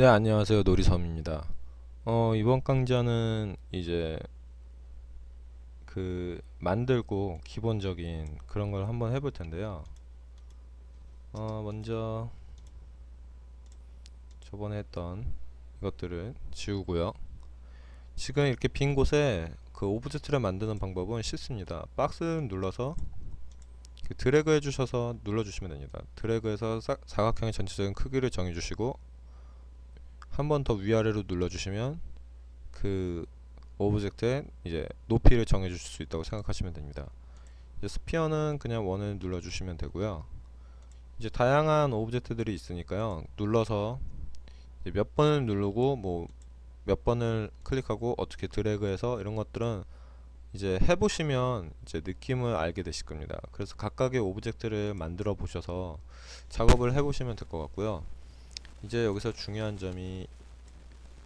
네, 안녕하세요. 놀이섬입니다. 이번 강좌는 이제 만들고 기본적인 그런 걸 한번 해볼 텐데요. 먼저 저번에 했던 이것들을 지우고요. 지금 이렇게 빈 곳에 그 오브젝트를 만드는 방법은 쉽습니다. 박스를 눌러서 드래그 해주셔서 눌러주시면 됩니다. 드래그해서 사각형의 전체적인 크기를 정해주시고 한 번 더 위아래로 눌러주시면 그 오브젝트의 이제 높이를 정해 주실 수 있다고 생각하시면 됩니다. 이제 스피어는 그냥 원을 눌러 주시면 되고요. 이제 다양한 오브젝트들이 있으니까요. 눌러서 이제 몇 번을 누르고 뭐 몇 번을 클릭하고 어떻게 드래그해서 이런 것들은 이제 해보시면 이제 느낌을 알게 되실 겁니다. 그래서 각각의 오브젝트를 만들어 보셔서 작업을 해보시면 될 것 같고요. 이제 여기서 중요한 점이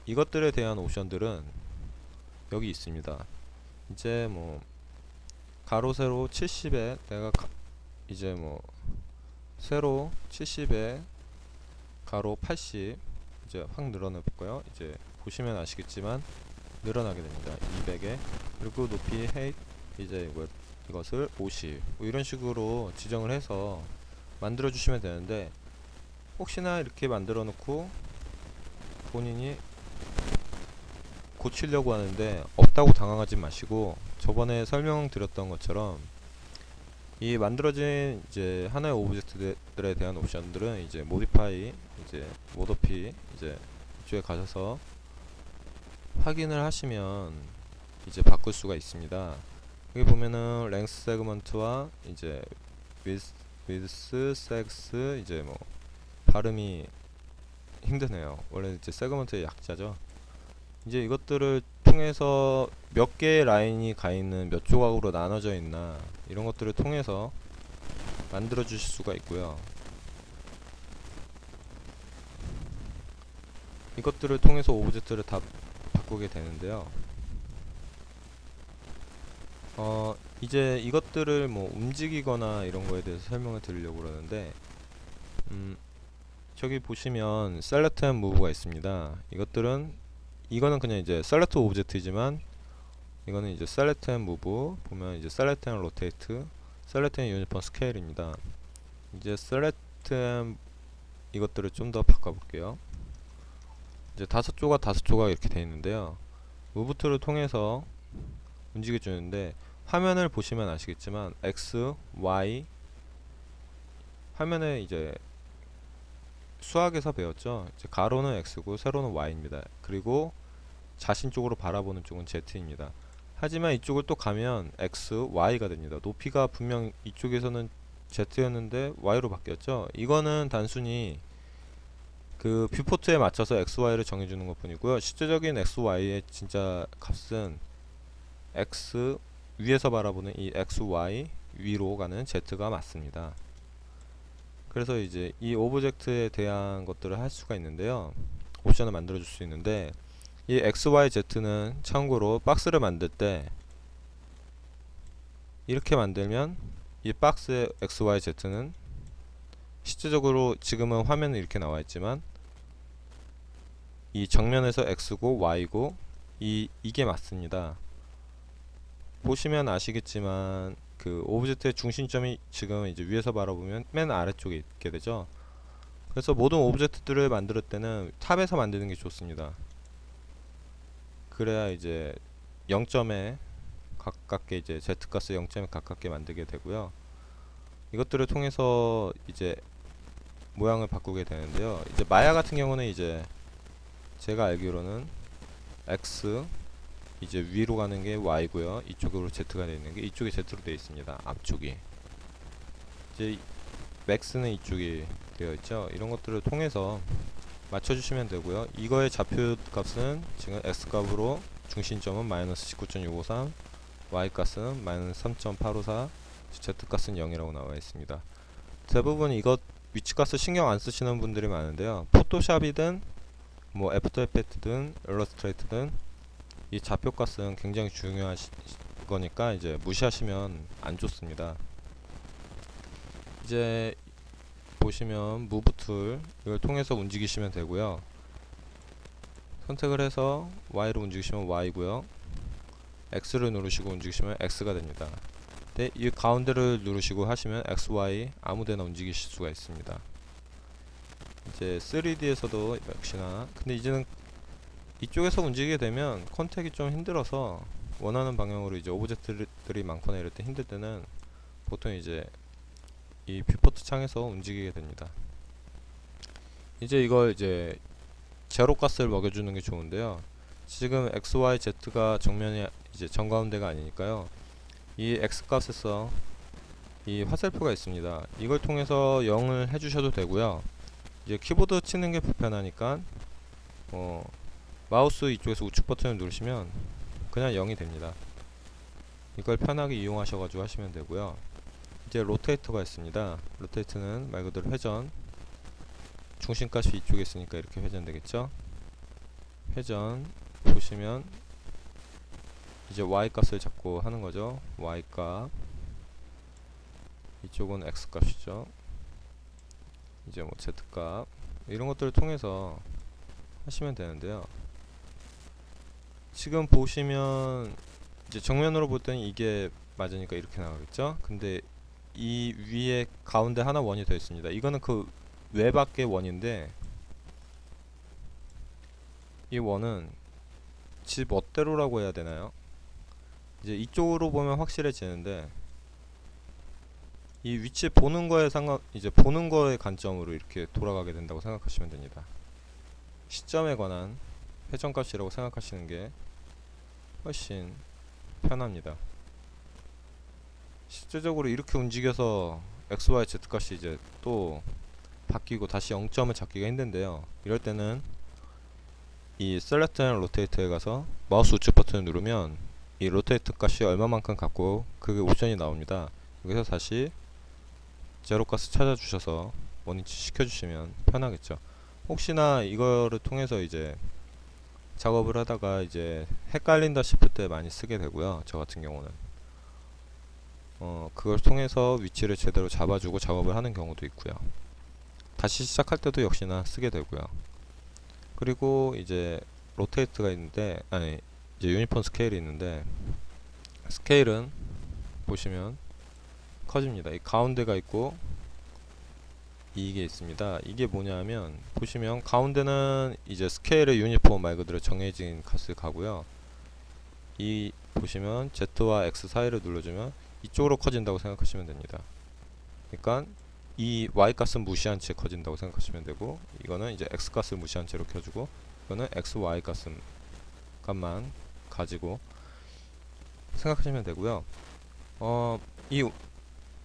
이것들에 대한 옵션들은 여기 있습니다. 이제 뭐 가로 세로 70에 내가 이제 뭐 세로 70에 가로 80 이제 확 늘어내 볼까요? 이제 보시면 아시겠지만 늘어나게 됩니다. 200에 그리고 높이 height 이제 이것을 50 뭐 이런 식으로 지정을 해서 만들어 주시면 되는데, 혹시나 이렇게 만들어 놓고 본인이 고치려고 하는데 없다고 당황하지 마시고, 저번에 설명드렸던 것처럼 이 만들어진 이제 하나의 오브젝트들에 대한 옵션들은 이제 모디파이 이제 모더피 이제 이쪽에 가셔서 확인을 하시면 이제 바꿀 수가 있습니다. 여기 보면은 랭스 세그먼트와 이제 위드스 섹스 이제 뭐 발음이 힘드네요. 원래 이제 세그먼트의 약자죠. 이제 이것들을 통해서 몇 개의 라인이 가 있는 몇 조각으로 나눠져 있나 이런 것들을 통해서 만들어 주실 수가 있고요. 이것들을 통해서 오브젝트를 다 바꾸게 되는데요. 이제 이것들을 뭐 움직이거나 이런 거에 대해서 설명을 드리려고 그러는데, 저기 보시면 셀렉트 앤 무브가 있습니다. 이거는 그냥 이제 셀렉트 오브젝트이지만, 이거는 이제 셀렉트 앤 무브 보면 이제 셀렉트 앤 로테이트, 셀렉트 앤 유니폼 스케일입니다. 이제 셀렉트 앤 이것들을 좀 더 바꿔볼게요. 이제 다섯 조각 다섯 조각 이렇게 되어 있는데요. 무브 툴을 통해서 움직여 주는데, 화면을 보시면 아시겠지만 X, Y 화면에 이제 수학에서 배웠죠. 이제 가로는 X고 세로는 Y입니다. 그리고 자신 쪽으로 바라보는 쪽은 Z입니다. 하지만 이쪽을 또 가면 X, Y가 됩니다. 높이가 분명 이쪽에서는 Z였는데 Y로 바뀌었죠. 이거는 단순히 그 뷰포트에 맞춰서 X, Y를 정해주는 것 뿐이고요. 실제적인 X, Y의 진짜 값은 X 위에서 바라보는 이 X, Y 위로 가는 Z가 맞습니다. 그래서 이제 이 오브젝트에 대한 것들을 할 수가 있는데요. 옵션을 만들어 줄 수 있는데, 이 XYZ는 참고로 박스를 만들 때 이렇게 만들면 이 박스의 XYZ는 실제적으로 지금은 화면에 이렇게 나와 있지만 이 정면에서 X고 Y고 이게 맞습니다. 보시면 아시겠지만 그 오브젝트의 중심점이 지금 이제 위에서 바라보면 맨 아래쪽에 있게 되죠. 그래서 모든 오브젝트들을 만들 때는 탑에서 만드는 게 좋습니다. 그래야 이제 0점에 가깝게 이제 Z가스 0점에 가깝게 만들게 되고요. 이것들을 통해서 이제 모양을 바꾸게 되는데요. 이제 마야 같은 경우는 이제 제가 알기로는 X 이제 위로 가는 게 Y고요. 이쪽으로 Z가 되어 있는 게 이쪽이 Z로 되어 있습니다. 앞쪽이. 이제 맥스는 이쪽이 되어 있죠. 이런 것들을 통해서 맞춰주시면 되고요. 이거의 좌표 값은 지금 X 값으로 중심점은 마이너스 19.653, Y 값은 마이너스 3.854, Z 값은 0이라고 나와 있습니다. 대부분 이것 위치 값을 신경 안 쓰시는 분들이 많은데요. 포토샵이든 뭐 애프터 이펙트든 일러스트레이트든 이 좌표 값은 굉장히 중요한 거니까 이제 무시하시면 안 좋습니다. 이제 보시면 무브 툴 이걸 통해서 움직이시면 되고요. 선택을 해서 Y로 움직이시면 Y고요. X를 누르시고 움직이시면 X가 됩니다. 네, 이 가운데를 누르시고 하시면 X, Y 아무데나 움직이실 수가 있습니다. 이제 3D에서도 역시나, 근데 이제는 이쪽에서 움직이게 되면 컨택이 좀 힘들어서 원하는 방향으로 이제 오브젝트들이 많거나 이럴 때 힘들 때는 보통 이제 이 뷰포트 창에서 움직이게 됩니다. 이제 이걸 이제 제로 가스를 먹여주는 게 좋은데요. 지금 X, Y, Z가 정면이 이제 정가운데가 아니니까요. 이 X 값에서 이 화살표가 있습니다. 이걸 통해서 0을 해주셔도 되고요. 이제 키보드 치는 게 불편하니까 마우스 이쪽에서 우측 버튼을 누르시면 그냥 0이 됩니다. 이걸 편하게 이용하셔가지고 하시면 되고요. 이제 로테이터가 있습니다. 로테이트는 말 그대로 회전, 중심값이 이쪽에 있으니까 이렇게 회전되겠죠. 회전 보시면 이제 Y값을 잡고 하는 거죠. Y값, 이쪽은 X값이죠. 이제 뭐 Z값, 이런 것들을 통해서 하시면 되는데요. 지금 보시면 이제 정면으로 볼 때는 이게 맞으니까 이렇게 나가겠죠. 근데 이 위에 가운데 하나 원이 더 있습니다. 이거는 그 외밖의 원인데, 이 원은 지 멋대로라고 해야 되나요? 이제 이쪽으로 보면 확실해지는데, 이 위치 보는 거에 이제 보는 거의 관점으로 이렇게 돌아가게 된다고 생각하시면 됩니다. 시점에 관한 회전값이라고 생각하시는 게 훨씬 편합니다. 실제적으로 이렇게 움직여서 X, Y, Z 값이 이제 또 바뀌고 다시 0점을 잡기가 힘든데요. 이럴 때는 이 Select and Rotate에 가서 마우스 우측 버튼을 누르면 이 로테이트 값이 얼마만큼 갖고 그게 옵션이 나옵니다. 여기서 다시 제로 가스 찾아주셔서 원위치 시켜주시면 편하겠죠. 혹시나 이거를 통해서 이제 작업을 하다가 이제 헷갈린다 싶을 때 많이 쓰게 되고요. 저 같은 경우는 그걸 통해서 위치를 제대로 잡아주고 작업을 하는 경우도 있고요. 다시 시작할 때도 역시나 쓰게 되고요. 그리고 이제 로테이트가 있는데, 아니 이제 유니폼 스케일이 있는데, 스케일은 보시면 커집니다. 이 가운데가 있고 이게 있습니다. 이게 뭐냐면 보시면 가운데는 이제 스케일의 유니폼 말 그대로 정해진 값을 가고요. 이 보시면 Z와 X 사이를 눌러주면 이쪽으로 커진다고 생각하시면 됩니다. 그러니까 이 Y 값은 무시한 채 커진다고 생각하시면 되고, 이거는 이제 X 값을 무시한 채로 켜주고, 이거는 X, Y 값만 가지고 생각하시면 되고요. 이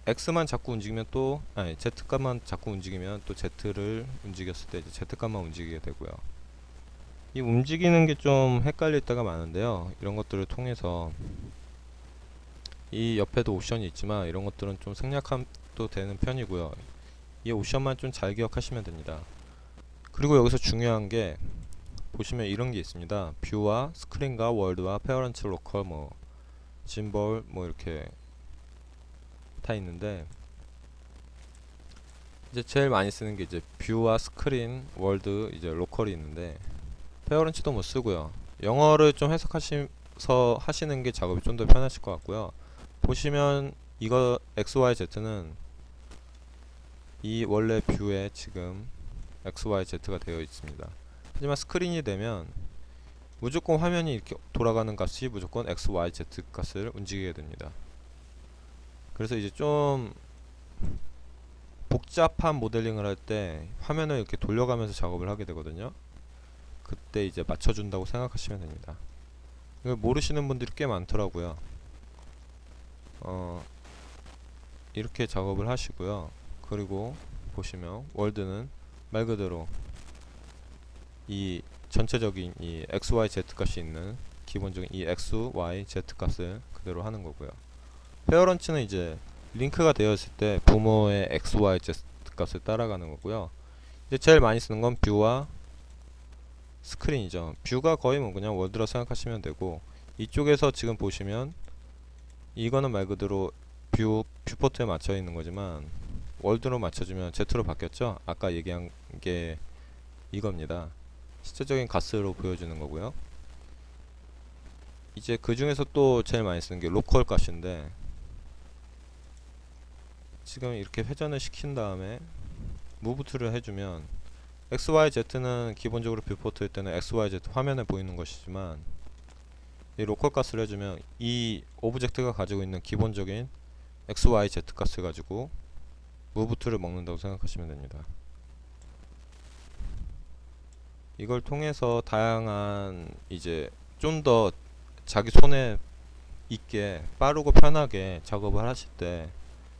X만 자꾸 움직이면 또, 아니 Z 값만 자꾸 움직이면 또 Z를 움직였을 때 이제 Z 값만 움직이게 되고요. 이 움직이는 게 좀 헷갈릴 때가 많은데요. 이런 것들을 통해서 이 옆에도 옵션이 있지만 이런 것들은 좀 생략도 되는 편이고요. 이 옵션만 좀 잘 기억하시면 됩니다. 그리고 여기서 중요한 게 보시면 이런 게 있습니다. 뷰와 스크린과 월드와 페어런트 로컬 뭐 짐볼 뭐 이렇게 다 있는데, 이제 제일 많이 쓰는 게 이제 뷰와 스크린, 월드, 이제 로컬이 있는데, 페어런트도 뭐 쓰고요. 영어를 좀 해석하셔서 하시는 게 작업이 좀 더 편하실 것 같고요. 보시면 이거 X, Y, Z는 이 원래 뷰에 지금 X, Y, Z가 되어 있습니다. 하지만 스크린이 되면 무조건 화면이 이렇게 돌아가는 값이 무조건 X, Y, Z 값을 움직이게 됩니다. 그래서 이제 좀 복잡한 모델링을 할 때 화면을 이렇게 돌려가면서 작업을 하게 되거든요. 그때 이제 맞춰준다고 생각하시면 됩니다. 이걸 모르시는 분들이 꽤 많더라고요. 이렇게 작업을 하시고요. 그리고 보시면 월드는 말 그대로 이 전체적인 이 X, Y, Z 값이 있는 기본적인 이 X, Y, Z 값을 그대로 하는 거고요. 페어런츠는 이제 링크가 되어 있을 때 부모의 X, Y, Z 값을 따라가는 거고요. 이제 제일 많이 쓰는 건 뷰와 스크린이죠. 뷰가 거의 뭐 그냥 월드라 생각하시면 되고, 이쪽에서 지금 보시면 이거는 말 그대로 뷰포트에 맞춰 있는 거지만 월드로 맞춰주면 Z로 바뀌었죠. 아까 얘기한 게 이겁니다. 실제적인 가스로 보여주는 거고요. 이제 그 중에서 또 제일 많이 쓰는 게 로컬 가스인데, 지금 이렇게 회전을 시킨 다음에 무브 툴을 해주면 XYZ는 기본적으로 뷰포트일 때는 XYZ 화면에 보이는 것이지만, 이 로컬 가스를 해주면 이 오브젝트가 가지고 있는 기본적인 XYZ 가스를 가지고 무브 툴을 먹는다고 생각하시면 됩니다. 이걸 통해서 다양한 이제 좀 더 자기 손에 있게 빠르고 편하게 작업을 하실 때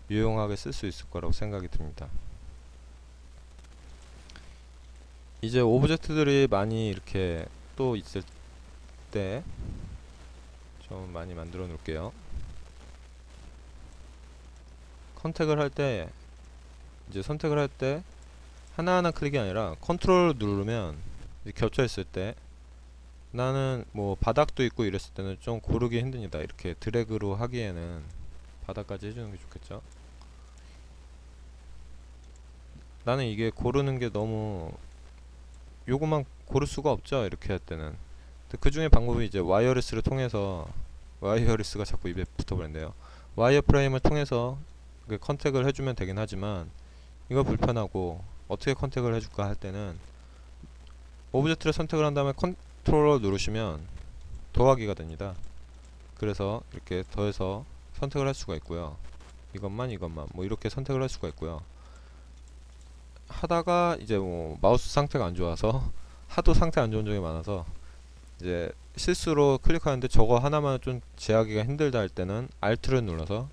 유용하게 쓸 수 있을 거라고 생각이 듭니다. 이제 오브젝트들이 많이 이렇게 또 있을 때 좀 많이 만들어 놓을게요. 컨택을 할 때, 이제 선택을 할 때 하나하나 클릭이 아니라 컨트롤 누르면 이제 겹쳐 있을 때, 나는 뭐 바닥도 있고 이랬을 때는 좀 고르기 힘듭니다. 이렇게 드래그로 하기에는 바닥까지 해주는 게 좋겠죠. 나는 이게 고르는 게 너무, 요것만 고를 수가 없죠, 이렇게 할 때는. 그 중에 방법이 이제 와이어리스를 통해서, 와이어리스가 자꾸 입에 붙어버렸네요. 와이어 프레임을 통해서 컨택을 해주면 되긴 하지만, 이거 불편하고 어떻게 컨택을 해줄까 할 때는 오브젝트를 선택을 한 다음에 컨트롤을 누르시면 더하기가 됩니다. 그래서 이렇게 더해서 선택을 할 수가 있고요. 이것만 뭐 이렇게 선택을 할 수가 있고요. 하다가 이제 뭐 마우스 상태가 안 좋아서 하도 상태 안 좋은 적이 많아서 이제 실수로 클릭하는데 저거 하나만 좀 제하기가 힘들다 할 때는 Alt를 눌러서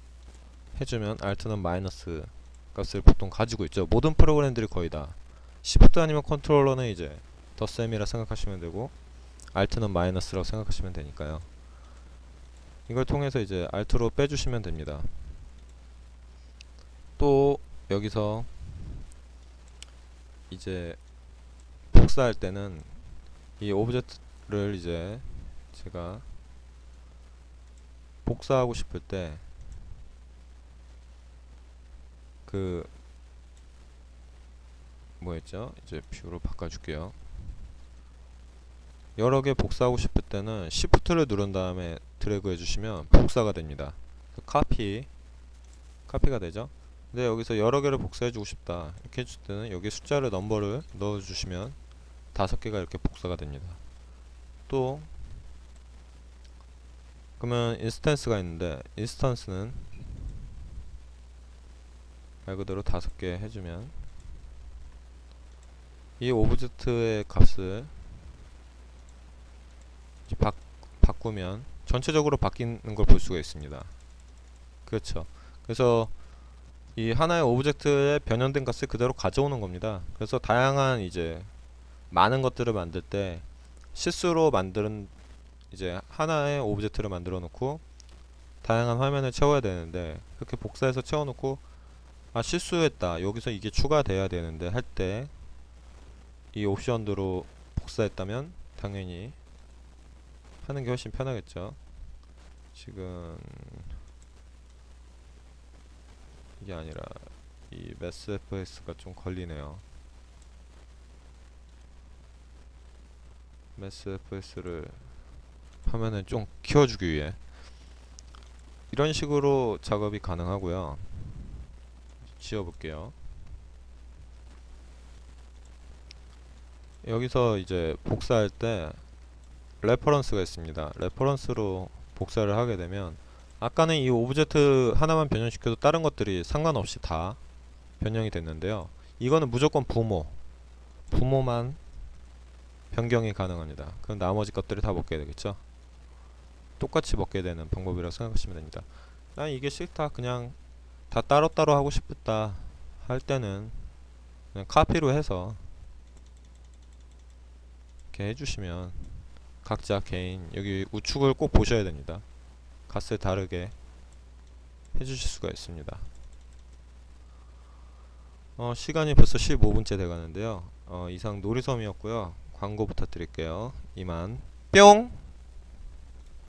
해주면, Alt는 마이너스 값을 보통 가지고 있죠. 모든 프로그램들이 거의 다. Shift 아니면 컨트롤러는 이제 덧셈이라 생각하시면 되고, Alt는 마이너스라고 생각하시면 되니까요. 이걸 통해서 이제 Alt로 빼주시면 됩니다. 또 여기서 이제 복사할 때는 이 오브젝트를 이제 제가 복사하고 싶을 때 그 뭐였죠? 이제 뷰로 바꿔줄게요. 여러 개 복사하고 싶을 때는 Shift를 누른 다음에 드래그 해주시면 복사가 됩니다. 카피가 되죠? 근데 여기서 여러 개를 복사해주고 싶다 이렇게 해줄 때는 여기 숫자를 넘버를 넣어주시면 5개가 이렇게 복사가 됩니다. 또 그러면 인스턴스가 있는데, 인스턴스는 말 그대로 5개 해주면 이 오브젝트의 값을 바꾸면 전체적으로 바뀌는 걸 볼 수가 있습니다. 그렇죠. 그래서 이 하나의 오브젝트의 변형된 값을 그대로 가져오는 겁니다. 그래서 다양한 이제 많은 것들을 만들 때 실수로 만드는 이제 하나의 오브젝트를 만들어 놓고 다양한 화면을 채워야 되는데, 그렇게 복사해서 채워 놓고 아 실수했다, 여기서 이게 추가돼야 되는데 할 때 이 옵션으로 복사했다면 당연히 하는 게 훨씬 편하겠죠. 지금 이게 아니라 이 매스 FS가 좀 걸리네요. 매스 FS를 화면을 좀 키워주기 위해 이런 식으로 작업이 가능하고요. 지워볼게요. 여기서 이제 복사할 때 레퍼런스가 있습니다. 레퍼런스로 복사를 하게 되면 아까는 이 오브젝트 하나만 변형시켜도 다른 것들이 상관없이 다 변형이 됐는데요. 이거는 무조건 부모만 변경이 가능합니다. 그럼 나머지 것들이 다 먹게 되겠죠. 똑같이 먹게 되는 방법이라고 생각하시면 됩니다. 난 이게 싫다, 그냥 다 따로따로 하고 싶다 할 때는 그냥 카피로 해서 이렇게 해주시면 각자 개인 여기 우측을 꼭 보셔야 됩니다. 값을 다르게 해주실 수가 있습니다. 시간이 벌써 15분째 돼가는데요. 이상 놀이섬이었고요. 광고 부탁드릴게요. 이만 뿅!